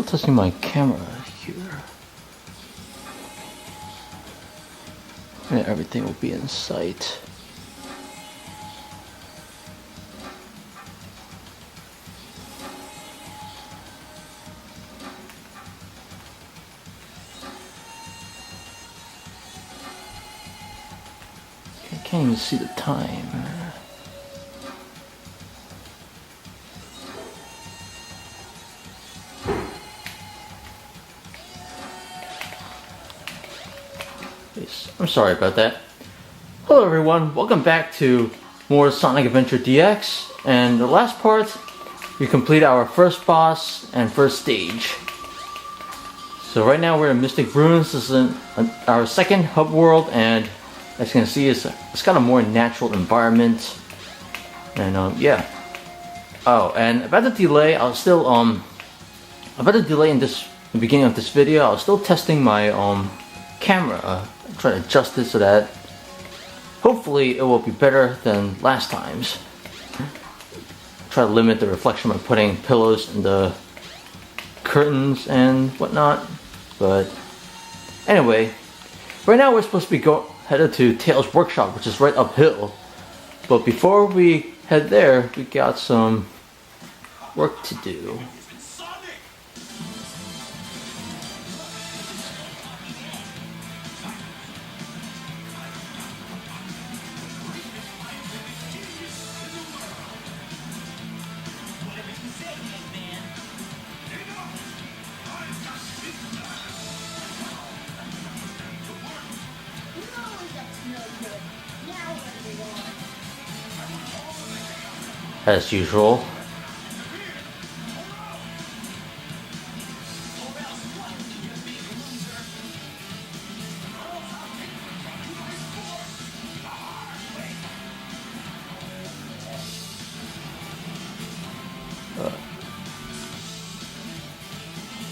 testing my camera here. And everything will be in sight. I can't even see the time. I'm sorry about that. Hello everyone, welcome back to more Sonic Adventure DX. And the last part, we complete our first boss and first stage. So right now we're in Mystic Ruins. This is our second hub world, and as you can see, it's got a more natural environment. And yeah. Oh, and about the delay, I was still about the delay in the beginning of this video, I was still testing my camera. Trying to adjust it so that hopefully it will be better than last time's. Try to limit the reflection by putting pillows in the curtains and whatnot. But anyway, right now we're supposed to be headed to Tails' workshop, which is right uphill. But before we head there, we got some work to do. As usual.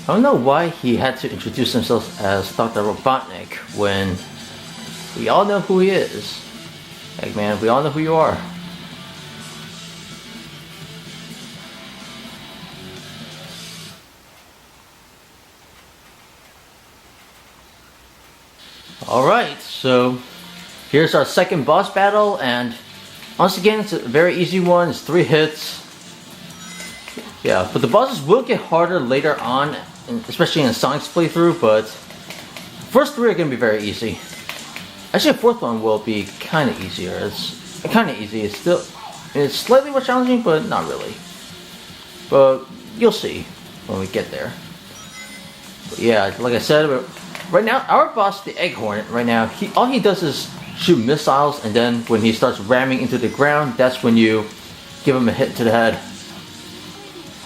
I don't know why he had to introduce himself as Dr. Robotnik when we all know who he is. Eggman, we all know who you are. Alright, so here's our second boss battle, and once again it's a very easy one. It's 3 hits. Yeah, but the bosses will get harder later on, especially in Sonic's playthrough, but the first 3 are going to be very easy. Actually, the 4th one will be kind of easier. It's kind of easy. It's slightly more challenging, but not really. But you'll see when we get there. But yeah, like I said, right now, our boss, the Egg Hornet, right now, all he does is shoot missiles, and then when he starts ramming into the ground, that's when you give him a hit to the head.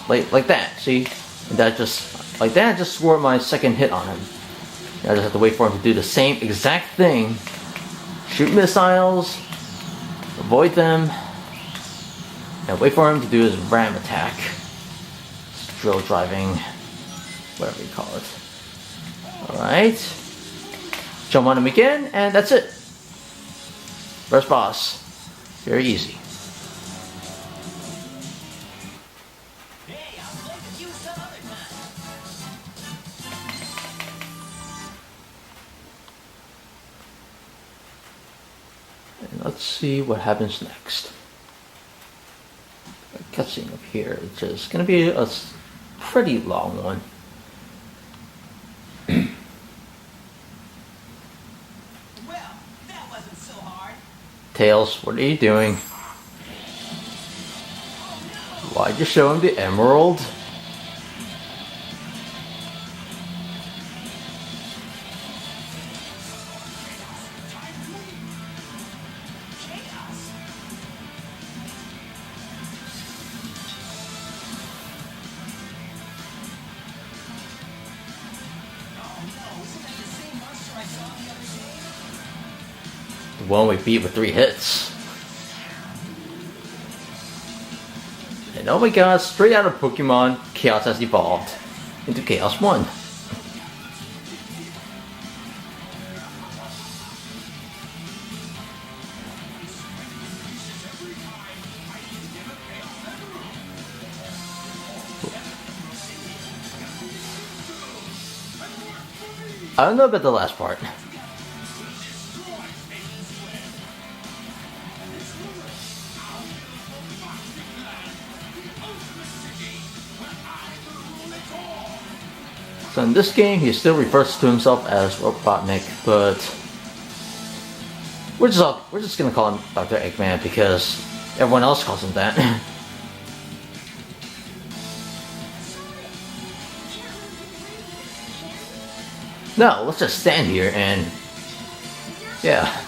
Like that, see? And that just, like that, just scored my second hit on him. I just have to wait for him to do the same exact thing. Shoot missiles, avoid them, and wait for him to do his ram attack. It's drill driving, whatever you call it. Alright, jump on him again, and that's it. First boss. Very easy. And let's see what happens next. A cutscene up here, which is going to be a pretty long one. Tails, what are you doing? Why'd you show him the emerald? The one we beat with 3 hits. And oh my god, straight out of Pokemon, Chaos has evolved into Chaos 1. I don't know about the last part. So in this game, he still refers to himself as Robotnik, but we're just gonna call him Dr. Eggman because everyone else calls him that. No, let's just stand here and yeah.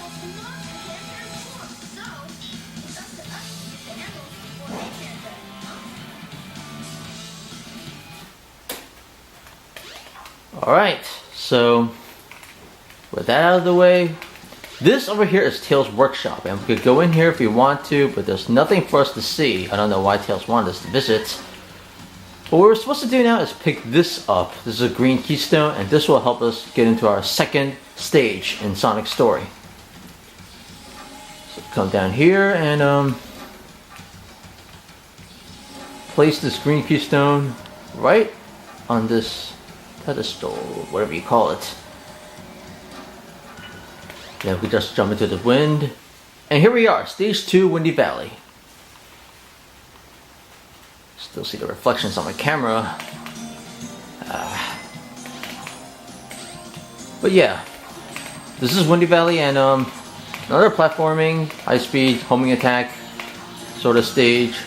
Alright, so with that out of the way, this over here is Tails' workshop, and we could go in here if we want to, but there's nothing for us to see. I don't know why Tails wanted us to visit. What we're supposed to do now is pick this up. This is a green keystone, and this will help us get into our second stage in Sonic's story. So come down here and place this green keystone right on this pedestal, whatever you call it. Then we just jump into the wind. And here we are, stage 2, Windy Valley. Still see the reflections on my camera. But yeah, this is Windy Valley and another platforming, high speed, homing attack sort of stage.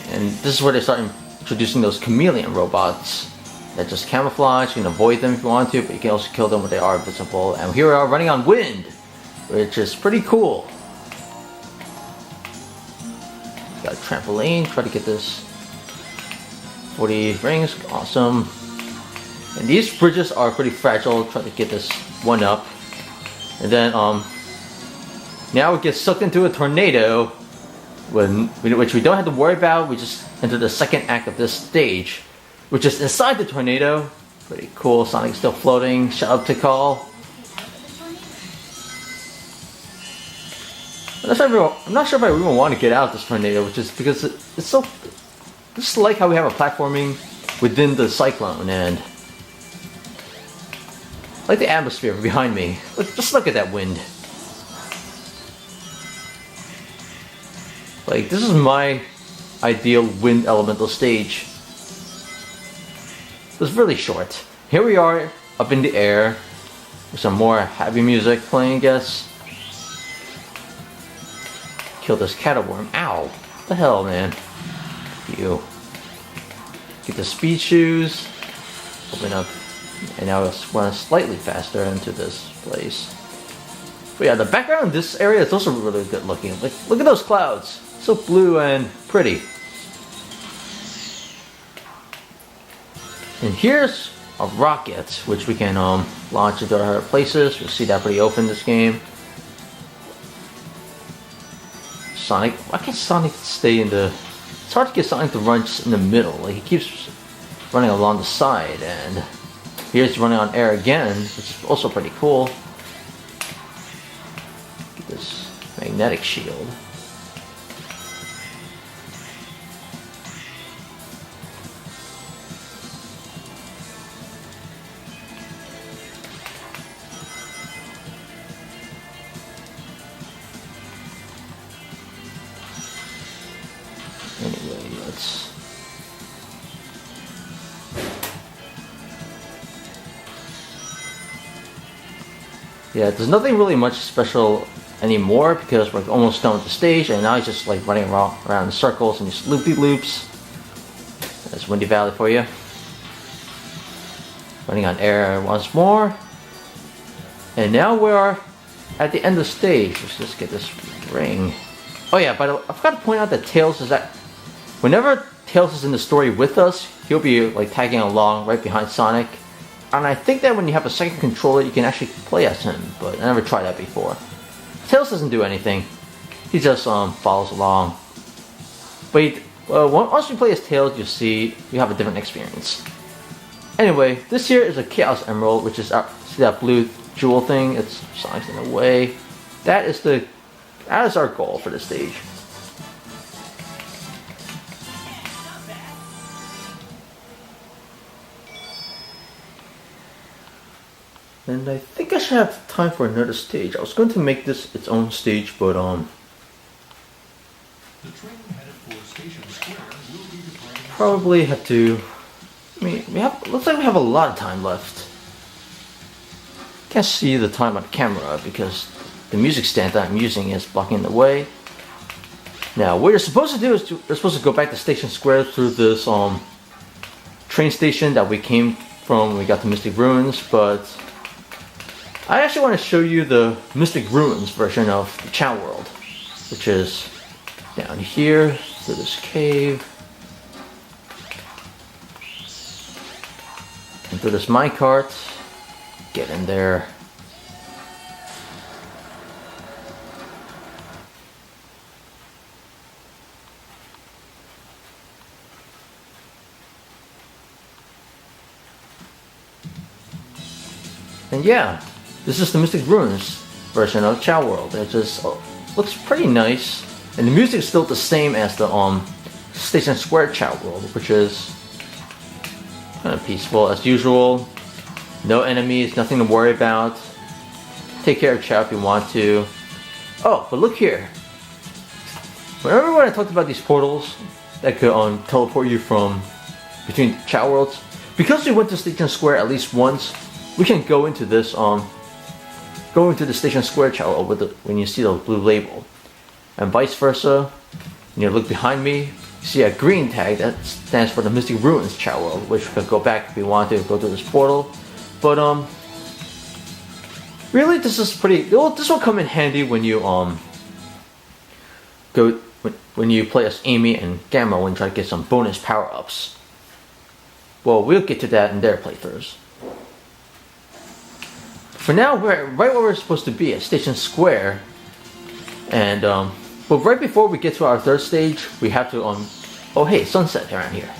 And this is where they start introducing those chameleon robots that just camouflage. You can avoid them if you want to, but you can also kill them when they are visible. And here we are running on wind, which is pretty cool. Got a trampoline, try to get this 40 rings, awesome. And these bridges are pretty fragile, try to get this one up. And then now we get sucked into a tornado, which we don't have to worry about. We just enter the second act of this stage, which is inside the tornado. Pretty cool. Sonic's still floating. Shout out to Call. I'm not sure if I even want to get out of this tornado, which is because it's so. Just like how we have a platforming within the cyclone, and I like the atmosphere behind me. Just look at that wind. Like, this is my ideal wind elemental stage. It's really short. Here we are up in the air with some more happy music playing, I guess. Kill this caterworm. Ow! What the hell, man? You. Get the speed shoes. Open up. And now let's run slightly faster into this place. But yeah, the background in this area is also really good looking. Like, look at those clouds. So blue and pretty. And here's a rocket, which we can launch into our places. You'll see that pretty open in this game. Sonic, why can't Sonic stay in the... It's hard to get Sonic to run just in the middle. Like, he keeps running along the side, and here's running on air again, which is also pretty cool. Get this magnetic shield. Anyway, let's... Yeah, there's nothing really much special anymore because we're almost done with the stage, and now he's just like running around in circles and just loopy-loops. That's Windy Valley for you. Running on air once more. And now we are at the end of the stage. Let's just get this ring. Oh yeah, by the way, I forgot to point out that Tails is that whenever Tails is in the story with us, he'll be like tagging along right behind Sonic. And I think that when you have a second controller, you can actually play as him, but I never tried that before. Tails doesn't do anything. He just follows along. But once you play as Tails, you'll see you have a different experience. Anyway, this here is a Chaos Emerald, which is see that blue jewel thing? It's Sonic's in the way. That is our goal for this stage. And I think I should have time for another stage. I was going to make this its own stage, but The train headed for Station Square will be departing. probably have to. I mean, looks like we have a lot of time left. Can't see the time on the camera because the music stand that I'm using is blocking the way. Now, what you're supposed to do is you're supposed to go back to Station Square through this train station that we came from when we got to Mystic Ruins, but I actually want to show you the Mystic Ruins version of the Chow World, which is down here through this cave and through this minecart. Get in there. And yeah, this is the Mystic Ruins version of Chow World. It just looks pretty nice, and the music is still the same as the Station Square Chow World, which is kind of peaceful as usual. No enemies, nothing to worry about. Take care of Chow if you want to. Oh, but look here. Remember when I talked about these portals that could teleport you from between Chow Worlds? Because we went to Station Square at least once, we can go into this go into the Station Square Chow World with when you see the blue label, and vice versa. When you look behind me, you see a green tag that stands for the Mystic Ruins Chow World, which we could go back if we want to go through this portal. But really, this is pretty. Well, this will come in handy when you when you play as Amy and Gamma when you try to get some bonus power ups. Well, we'll get to that in their playthroughs. For now, we're right where we're supposed to be at Station Square, and but right before we get to our third stage, we have to oh hey, sunset around here.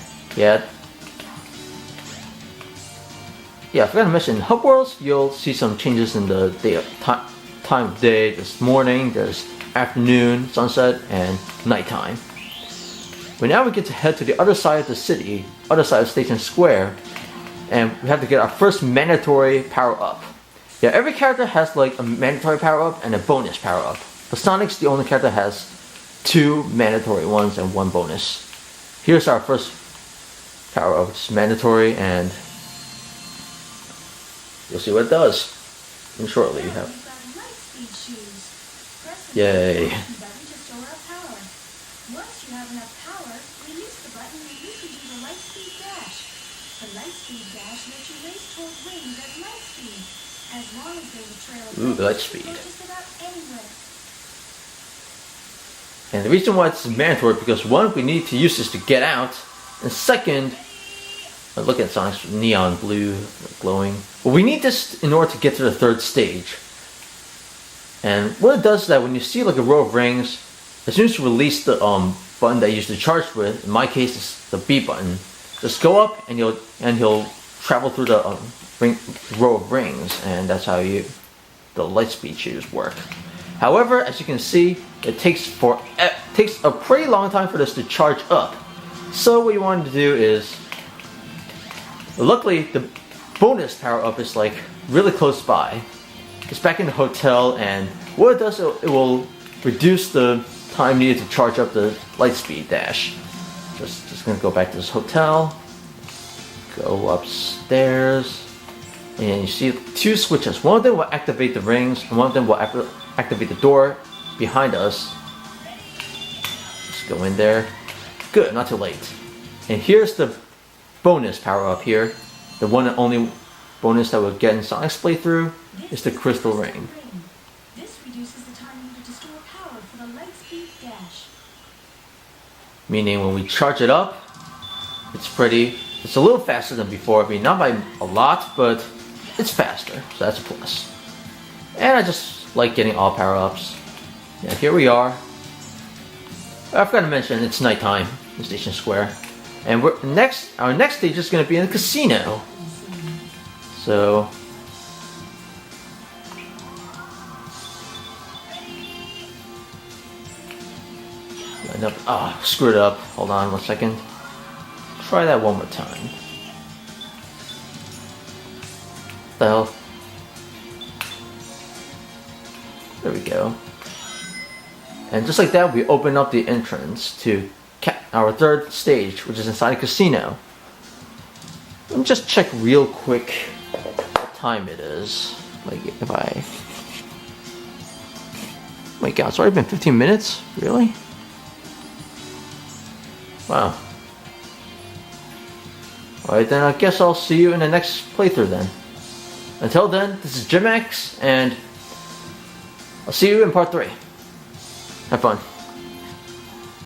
Yeah, I forgot to mention, in Hub Worlds, you'll see some changes in the time of day. There's morning, there's afternoon, sunset, and nighttime. But now we get to head to the other side of the city, other side of Station Square, and we have to get our first mandatory power up. Yeah, every character has like a mandatory power up and a bonus power up. But Sonic's the only character that has 2 mandatory ones and 1 bonus. Here's our first power up, which is mandatory, and you'll see what it does. And shortly you have. Yay. Once you have enough power, release the button and you can do the light speed dash. The light speed dash lets you race toward wings at light speed. As long as there's a trail of Ooh, light speed. just about anywhere. And the reason why it's mandatory because 1, we need to use this to get out, and 2nd, look at Sonic's neon blue glowing. Well, we need this in order to get to the 3rd stage. And what it does is that when you see like a row of rings, as soon as you release the button that you usually charge with, in my case it's the B button, just go up and he'll travel through the row of rings, and that's how the light speed shoes work. However, as you can see, it takes a pretty long time for this to charge up. So what you want to do is, luckily the bonus power up is like really close by. It's back in the hotel, and what it does, it will reduce the time needed to charge up the light speed dash. Just gonna go back to this hotel, go upstairs, and you see 2 switches. One of them will activate the rings, and one of them will activate the door behind us. Just go in there. Good, not too late. And here's the bonus power up here. The one and only bonus that we'll get in Sonic's playthrough is the crystal ring. This reduces the time needed to store power for the light speed dash. Meaning when we charge it up, it's a little faster than before. I mean, not by a lot, but it's faster, so that's a plus. And I just like getting all power-ups. Yeah, here we are. I forgot to mention, it's nighttime in Station Square. And our next stage is going to be in the casino. So line up. Screwed up. Hold on 1 second. Try that one more time. What the hell? There we go. And just like that, we open up the entrance to our third stage, which is inside a casino. Let me just check real quick what time it is. Like if I... Oh my god, it's already been 15 minutes? Really? Wow. Alright then, I guess I'll see you in the next playthrough then. Until then, this is Jim X, and I'll see you in part 3. Have fun.